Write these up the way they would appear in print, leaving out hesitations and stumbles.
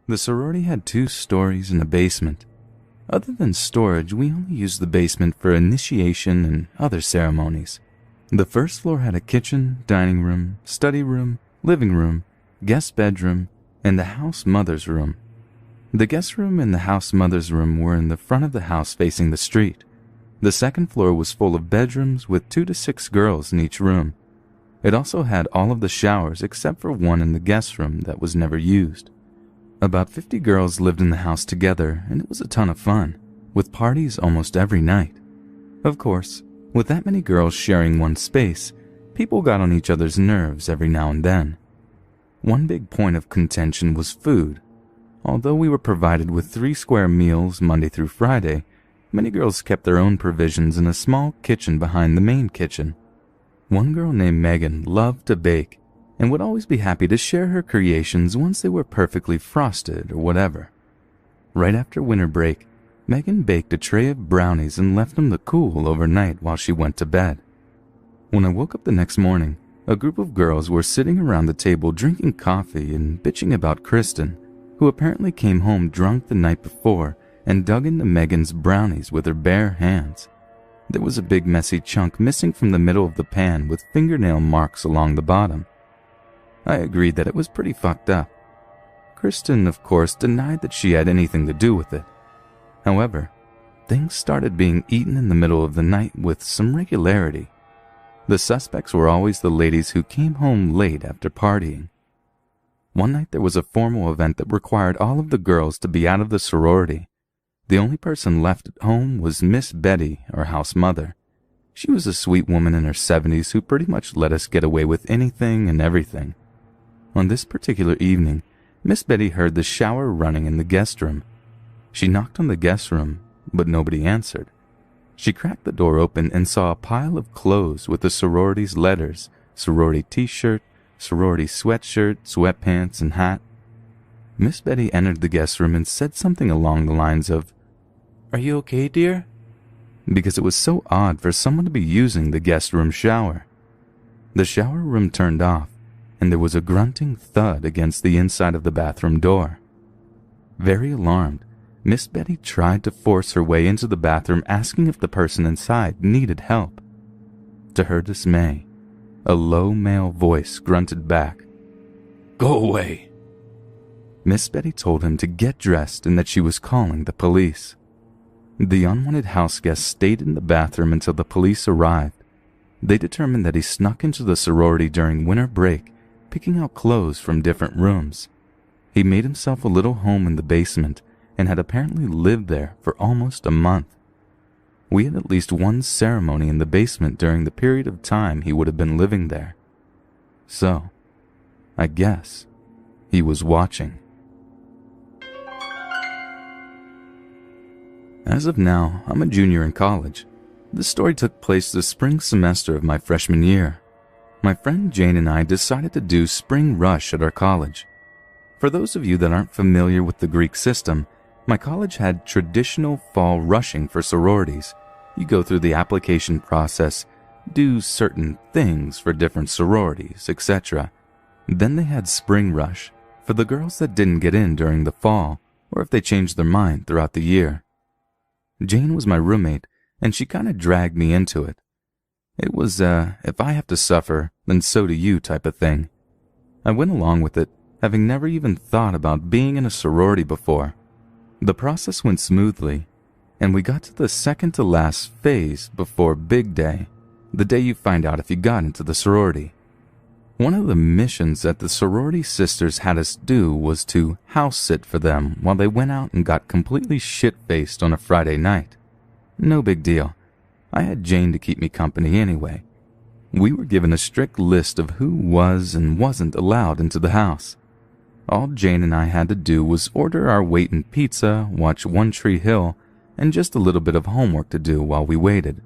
The sorority had 2 stories and a basement. Other than storage, we only used the basement for initiation and other ceremonies. The first floor had a kitchen, dining room, study room, living room, guest bedroom, and the house mother's room. The guest room and the house mother's room were in the front of the house facing the street. The second floor was full of bedrooms with 2 to 6 girls in each room. It also had all of the showers except for one in the guest room that was never used. About 50 girls lived in the house together, and it was a ton of fun, with parties almost every night. Of course, with that many girls sharing one space, people got on each other's nerves every now and then. One big point of contention was food. Although we were provided with 3 square meals Monday through Friday, many girls kept their own provisions in a small kitchen behind the main kitchen. One girl named Megan loved to bake and would always be happy to share her creations once they were perfectly frosted or whatever. Right after winter break, Megan baked a tray of brownies and left them to cool overnight while she went to bed. When I woke up the next morning, a group of girls were sitting around the table drinking coffee and bitching about Kristen, who apparently came home drunk the night before and dug into Megan's brownies with her bare hands. There was a big messy chunk missing from the middle of the pan with fingernail marks along the bottom. I agreed that it was pretty fucked up. Kristen, of course, denied that she had anything to do with it. However, things started being eaten in the middle of the night with some regularity. The suspects were always the ladies who came home late after partying. One night there was a formal event that required all of the girls to be out of the sorority. The only person left at home was Miss Betty, our house mother. She was a sweet woman in her 70s who pretty much let us get away with anything and everything. On this particular evening, Miss Betty heard the shower running in the guest room. She knocked on the guest room, but nobody answered. She cracked the door open and saw a pile of clothes with the sorority's letters, sorority t-shirt, sorority sweatshirt, sweatpants, and hat. Miss Betty entered the guest room and said something along the lines of, "Are you okay, dear?" Because it was so odd for someone to be using the guest room shower. The shower room turned off, and there was a grunting thud against the inside of the bathroom door. Very alarmed, Miss Betty tried to force her way into the bathroom, asking if the person inside needed help. To her dismay, a low male voice grunted back, "Go away." Miss Betty told him to get dressed and that she was calling the police. The unwanted house guest stayed in the bathroom until the police arrived. They determined that he snuck into the sorority during winter break, picking out clothes from different rooms. He made himself a little home in the basement and had apparently lived there for almost a month. We had at least one ceremony in the basement during the period of time he would have been living there. So, I guess he was watching. As of now, I'm a junior in college. This story took place the spring semester of my freshman year. My friend Jane and I decided to do spring rush at our college. For those of you that aren't familiar with the Greek system, my college had traditional fall rushing for sororities. You go through the application process, do certain things for different sororities, etc. Then they had spring rush for the girls that didn't get in during the fall, or if they changed their mind throughout the year. Jane was my roommate, and she kind of dragged me into it. It was, if I have to suffer, then so do you type of thing. I went along with it, having never even thought about being in a sorority before. The process went smoothly, and we got to the second to last phase before Big Day, the day you find out if you got into the sorority. One of the missions that the sorority sisters had us do was to house sit for them while they went out and got completely shit-faced on a Friday night. No big deal. I had Jane to keep me company anyway. We were given a strict list of who was and wasn't allowed into the house. All Jane and I had to do was order our weight in pizza, watch One Tree Hill, and just a little bit of homework to do while we waited.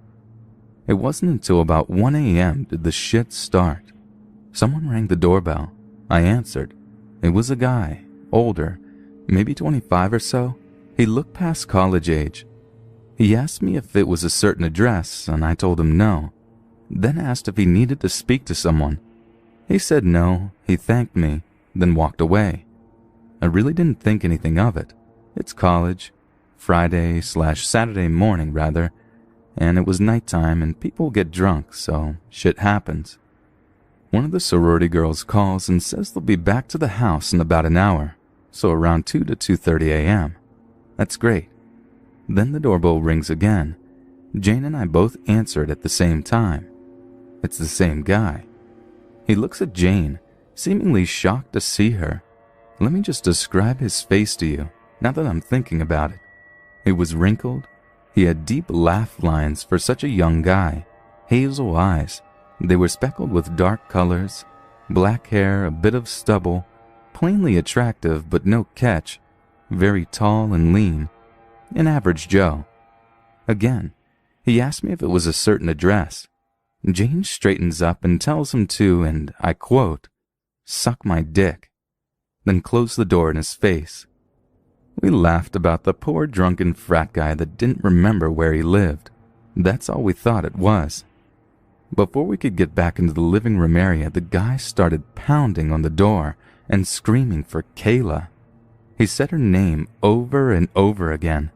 It wasn't until about 1 a.m. did the shit start. Someone rang the doorbell. I answered. It was a guy, older, maybe 25 or so. He looked past college age. He asked me if it was a certain address, and I told him no. Then asked if he needed to speak to someone. He said no, he thanked me, then walked away. I really didn't think anything of it. It's college, Friday/Saturday morning rather, and it was nighttime and people get drunk, so shit happens. One of the sorority girls calls and says they'll be back to the house in about an hour, so around 2 to 2:30 a.m. That's great. Then the doorbell rings again. Jane and I both answer it at the same time. It's the same guy. He looks at Jane, seemingly shocked to see her. Let me just describe his face to you, now that I'm thinking about it. It was wrinkled. He had deep laugh lines for such a young guy, hazel eyes. They were speckled with dark colors, black hair, a bit of stubble, plainly attractive but no catch, very tall and lean, an average Joe. Again, he asked me if it was a certain address. Jane straightens up and tells him to, and I quote, "suck my dick," then close the door in his face. We laughed about the poor drunken frat guy that didn't remember where he lived. That's all we thought it was. Before we could get back into the living room area, the guy started pounding on the door and screaming for Kayla. He said her name over and over again.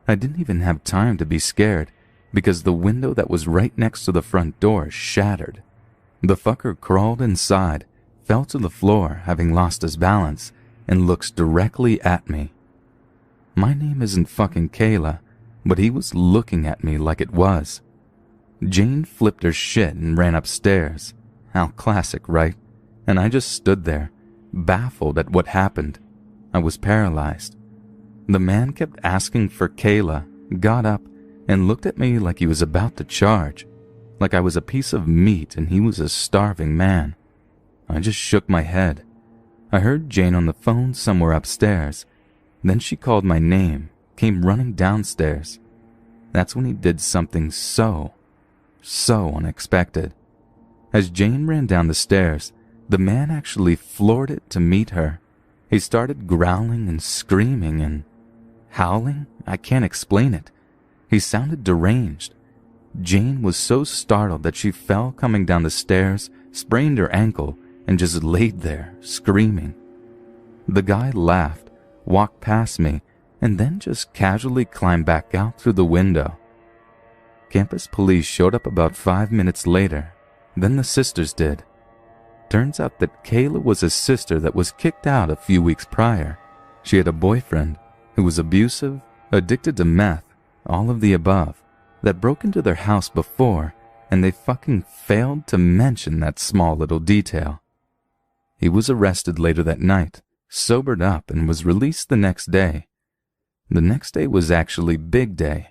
I didn't even have time to be scared, because the window that was right next to the front door shattered. The fucker crawled inside, fell to the floor, having lost his balance, and looks directly at me. My name isn't fucking Kayla, but he was looking at me like it was. Jane flipped her shit and ran upstairs. How classic, right? And I just stood there, baffled at what happened. I was paralyzed. The man kept asking for Kayla, got up, and looked at me like he was about to charge, like I was a piece of meat and he was a starving man. I just shook my head. I heard Jane on the phone somewhere upstairs. Then she called my name, came running downstairs. That's when he did something so unexpected. As Jane ran down the stairs, the man actually floored it to meet her. He started growling and screaming and howling. I can't explain it. He sounded deranged. Jane was so startled that she fell coming down the stairs, sprained her ankle, and just laid there, screaming. The guy laughed, walked past me, and then just casually climbed back out through the window. Campus police showed up about 5 minutes later. Then the sisters did. Turns out that Kayla was a sister that was kicked out a few weeks prior. She had a boyfriend who was abusive, addicted to meth, all of the above, that broke into their house before, and they fucking failed to mention that small little detail. He was arrested later that night, sobered up, and was released the next day. The next day was actually big day.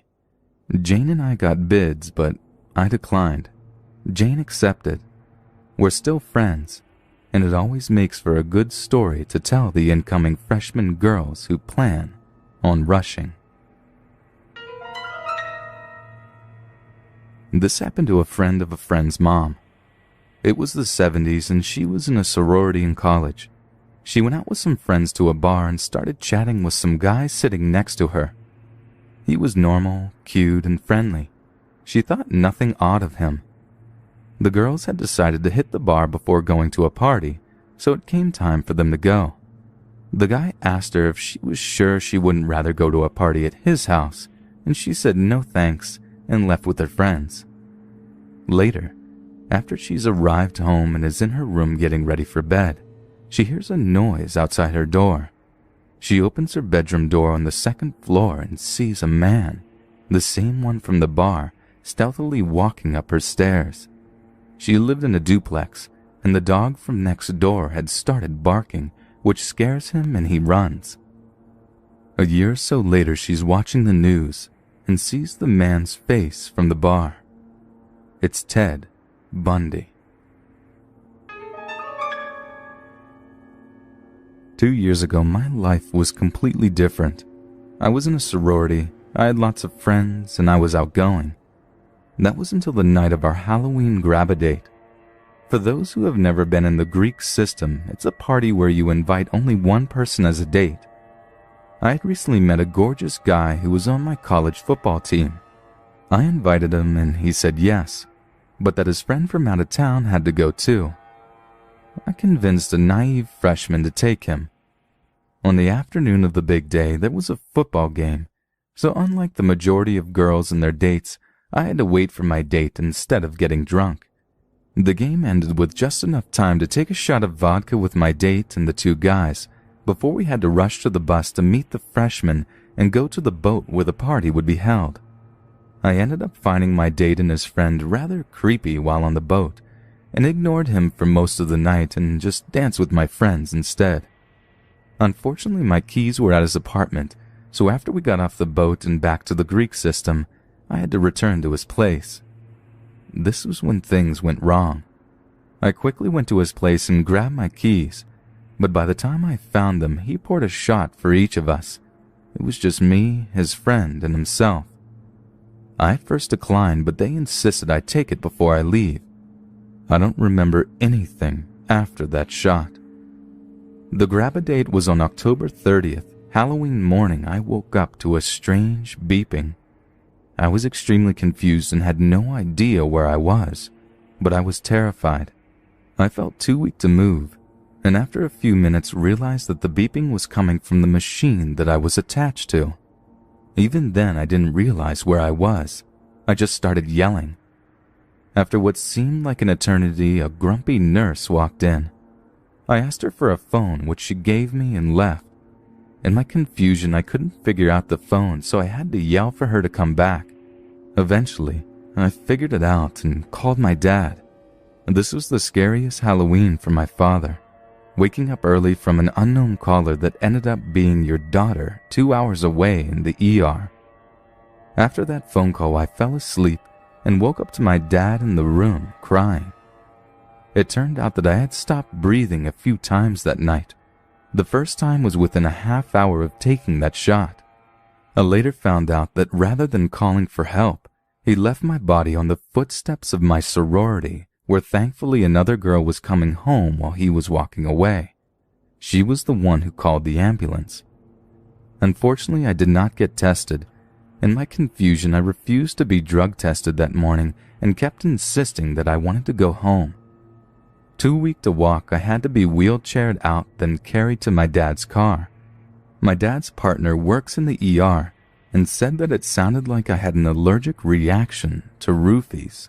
Jane and I got bids, but I declined. Jane accepted. We're still friends, and it always makes for a good story to tell the incoming freshman girls who plan on rushing. This happened to a friend of a friend's mom. It was the 70s and she was in a sorority in college. She went out with some friends to a bar and started chatting with some guy sitting next to her. He was normal, cute, and friendly. She thought nothing odd of him. The girls had decided to hit the bar before going to a party, so it came time for them to go. The guy asked her if she was sure she wouldn't rather go to a party at his house, and she said no thanks and left with her friends. Later, after she's arrived home and is in her room getting ready for bed, she hears a noise outside her door. She opens her bedroom door on the second floor and sees a man, the same one from the bar, stealthily walking up her stairs. She lived in a duplex, and the dog from next door had started barking, which scares him and he runs. A year or so later, she's watching the news and sees the man's face from the bar. It's Ted Bundy. 2 years ago, my life was completely different. I was in a sorority, I had lots of friends, and I was outgoing. That was until the night of our Halloween grab-a-date. For those who have never been in the Greek system, it's a party where you invite only one person as a date. I had recently met a gorgeous guy who was on my college football team. I invited him and he said yes, but that his friend from out of town had to go too. I convinced a naive freshman to take him. On the afternoon of the big day, there was a football game, so unlike the majority of girls and their dates, I had to wait for my date instead of getting drunk. The game ended with just enough time to take a shot of vodka with my date and the two guys before we had to rush to the bus to meet the freshmen and go to the boat where the party would be held. I ended up finding my date and his friend rather creepy while on the boat, and ignored him for most of the night and just danced with my friends instead. Unfortunately, my keys were at his apartment, so after we got off the boat and back to the Greek system, I had to return to his place. This was when things went wrong. I quickly went to his place and grabbed my keys, but by the time I found them, he poured a shot for each of us. It was just me, his friend, and himself. I at first declined, but they insisted I take it before I leave. I don't remember anything after that shot. The grab-a-date was on October 30th, Halloween morning. I woke up to a strange beeping. I was extremely confused and had no idea where I was, but I was terrified. I felt too weak to move, and after a few minutes realized that the beeping was coming from the machine that I was attached to. Even then, I didn't realize where I was. I just started yelling. After what seemed like an eternity, a grumpy nurse walked in. I asked her for a phone, which she gave me and left. In my confusion, I couldn't figure out the phone, so I had to yell for her to come back. Eventually, I figured it out and called my dad. This was the scariest Halloween for my father, waking up early from an unknown caller that ended up being your daughter 2 hours away in the ER. After that phone call, I fell asleep and woke up to my dad in the room crying. It turned out that I had stopped breathing a few times that night. The first time was within a half hour of taking that shot. I later found out that rather than calling for help, he left my body on the footsteps of my sorority, where thankfully another girl was coming home while he was walking away. She was the one who called the ambulance. Unfortunately, I did not get tested. In my confusion, I refused to be drug tested that morning and kept insisting that I wanted to go home. Too weak to walk, I had to be wheelchaired out, then carried to my dad's car. My dad's partner works in the ER and said that it sounded like I had an allergic reaction to roofies.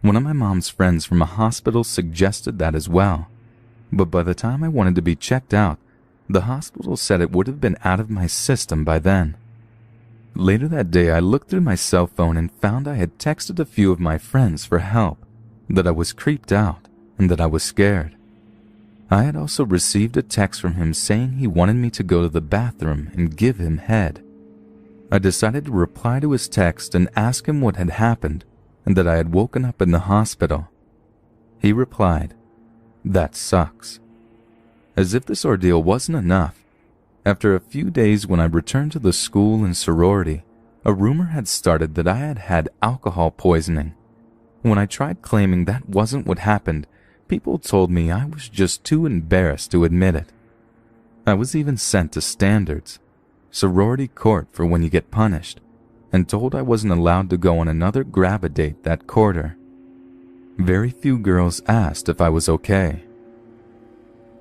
One of my mom's friends from a hospital suggested that as well, but by the time I wanted to be checked out, the hospital said it would have been out of my system by then. Later that day, I looked through my cell phone and found I had texted a few of my friends for help, that I was creeped out, and that I was scared. I had also received a text from him saying he wanted me to go to the bathroom and give him head. I decided to reply to his text and ask him what had happened and that I had woken up in the hospital. He replied, "That sucks." As if this ordeal wasn't enough, after a few days when I returned to the school and sorority, a rumor had started that I had had alcohol poisoning. When I tried claiming that wasn't what happened, people told me I was just too embarrassed to admit it. I was even sent to standards, sorority court for when you get punished, and told I wasn't allowed to go on another grab-a-date that quarter. Very few girls asked if I was okay.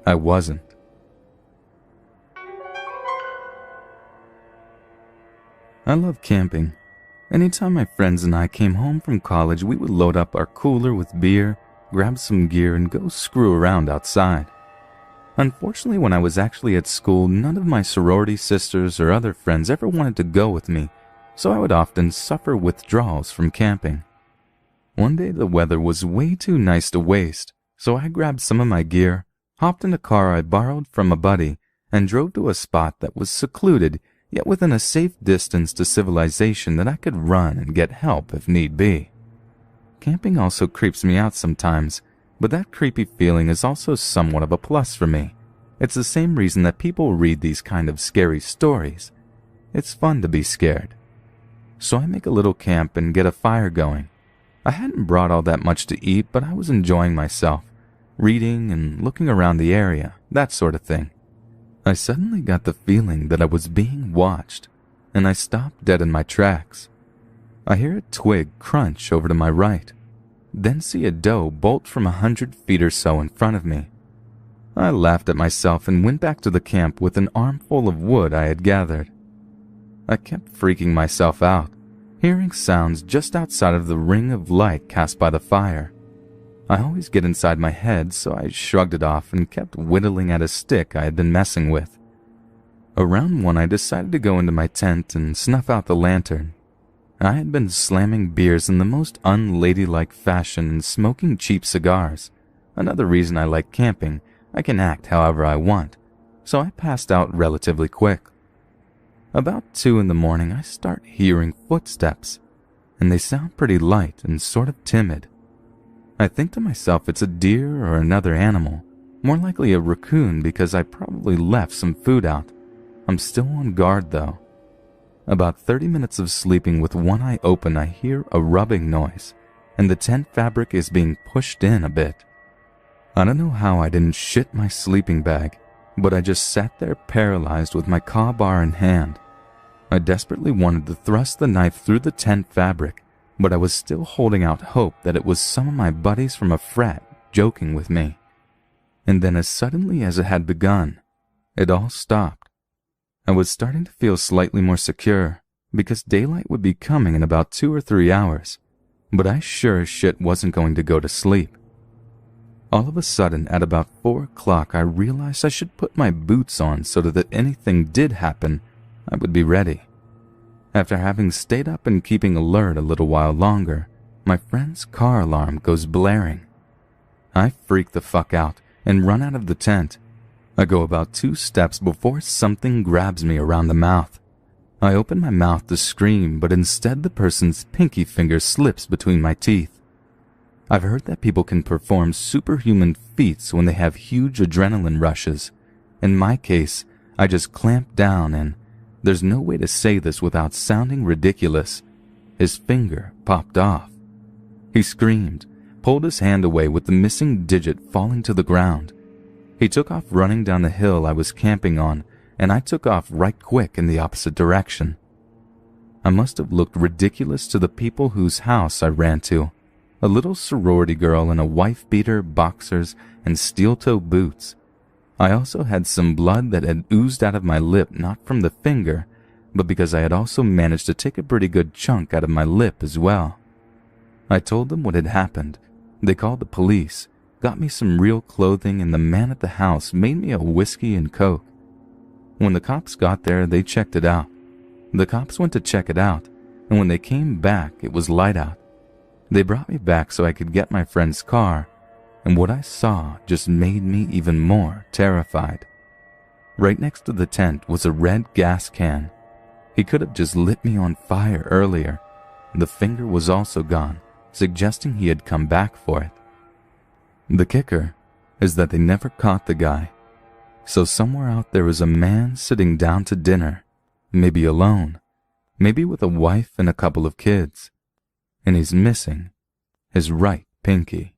I wasn't. I love camping. Anytime my friends and I came home from college, we would load up our cooler with beer, grab some gear, and go screw around outside. Unfortunately, when I was actually at school, none of my sorority sisters or other friends ever wanted to go with me, so I would often suffer withdrawals from camping. One day the weather was way too nice to waste, so I grabbed some of my gear, hopped in a car I borrowed from a buddy, and drove to a spot that was secluded, yet within a safe distance to civilization that I could run and get help if need be. Camping also creeps me out sometimes, but that creepy feeling is also somewhat of a plus for me. It's the same reason that people read these kind of scary stories. It's fun to be scared. So I make a little camp and get a fire going. I hadn't brought all that much to eat, but I was enjoying myself, reading and looking around the area, that sort of thing. I suddenly got the feeling that I was being watched, and I stopped dead in my tracks. I hear a twig crunch over to my right, then see a doe bolt from 100 feet or so in front of me. I laughed at myself and went back to the camp with an armful of wood I had gathered. I kept freaking myself out, hearing sounds just outside of the ring of light cast by the fire. I always get inside my head, so I shrugged it off and kept whittling at a stick I had been messing with. Around 1, I decided to go into my tent and snuff out the lantern. I had been slamming beers in the most unladylike fashion and smoking cheap cigars. Another reason I like camping, I can act however I want, so I passed out relatively quick. About 2 in the morning, I start hearing footsteps, and they sound pretty light and sort of timid. I think to myself it's a deer or another animal, more likely a raccoon because I probably left some food out. I'm still on guard though. About 30 minutes of sleeping with one eye open, I hear a rubbing noise, and the tent fabric is being pushed in a bit. I don't know how I didn't shit my sleeping bag, but I just sat there paralyzed with my caw bar in hand. I desperately wanted to thrust the knife through the tent fabric, but I was still holding out hope that it was some of my buddies from a frat joking with me. And then as suddenly as it had begun, it all stopped. I was starting to feel slightly more secure, because daylight would be coming in about 2 or 3 hours, but I sure as shit wasn't going to go to sleep. All of a sudden, at about 4 o'clock, I realized I should put my boots on so that if anything did happen, I would be ready. After having stayed up and keeping alert a little while longer, my friend's car alarm goes blaring. I freak the fuck out and run out of the tent. I go about 2 steps before something grabs me around the mouth. I open my mouth to scream, but instead the person's pinky finger slips between my teeth. I've heard that people can perform superhuman feats when they have huge adrenaline rushes. In my case, I just clamped down and, there's no way to say this without sounding ridiculous, his finger popped off. He screamed, pulled his hand away with the missing digit falling to the ground. He took off running down the hill I was camping on, and I took off right quick in the opposite direction. I must have looked ridiculous to the people whose house I ran to. A little sorority girl in a wife-beater, boxers, and steel-toe boots. I also had some blood that had oozed out of my lip, not from the finger, but because I had also managed to take a pretty good chunk out of my lip as well. I told them what had happened. They called the police, got me some real clothing, and the man at the house made me a whiskey and coke. When the cops got there, they checked it out. The cops went to check it out, and when they came back, it was light out. They brought me back so I could get my friend's car, and what I saw just made me even more terrified. Right next to the tent was a red gas can. He could have just lit me on fire earlier. The finger was also gone, suggesting he had come back for it. The kicker is that they never caught the guy. So somewhere out there is a man sitting down to dinner, maybe alone, maybe with a wife and a couple of kids, and he's missing his right pinky.